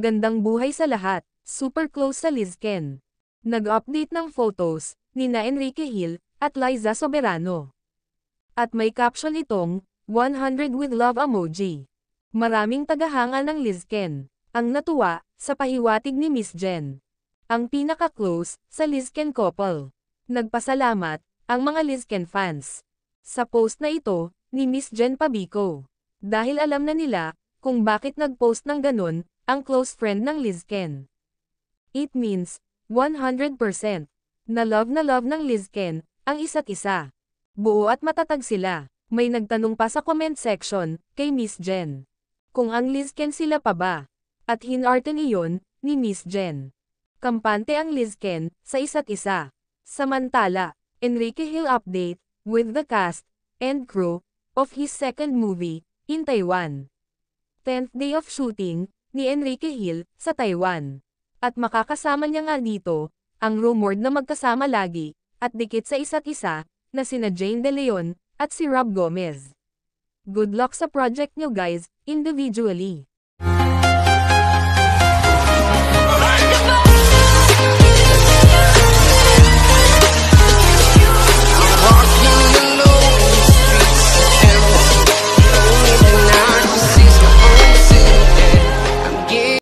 Magandang buhay sa lahat, super close sa Lizken. Nag-update ng photos, nina Enrique Hill, at Liza Soberano. At may caption itong, 100 with love emoji. Maraming tagahanga ng Lizken, ang natuwa, sa pahiwatig ni Miss Jen. Ang pinaka-close, sa Lizken couple. Nagpasalamat, ang mga Lizken fans. Sa post na ito, ni Miss Jen Pabico. Dahil alam na nila, kung bakit nag-post ng ganun, ang close friend ng Lizken. It means, 100%, na love ng Lizken, ang isa't isa. Buo at matatag sila. May nagtanong pa sa comment section, kay Miss Jen. Kung ang Lizken sila pa ba? At hinartan iyon, ni Miss Jen. Kampante ang Lizken, sa isa't isa. Samantala, Enrique Hill update, with the cast, and crew, of his second movie, in Taiwan. 10th day of shooting, ni Enrique Hill, sa Taiwan. At makakasama niya nga dito, ang rumored na magkasama lagi, at dikit sa isa't isa, na sina Jane De Leon, at si Rob Gomez. Good luck sa project niyo guys, individually.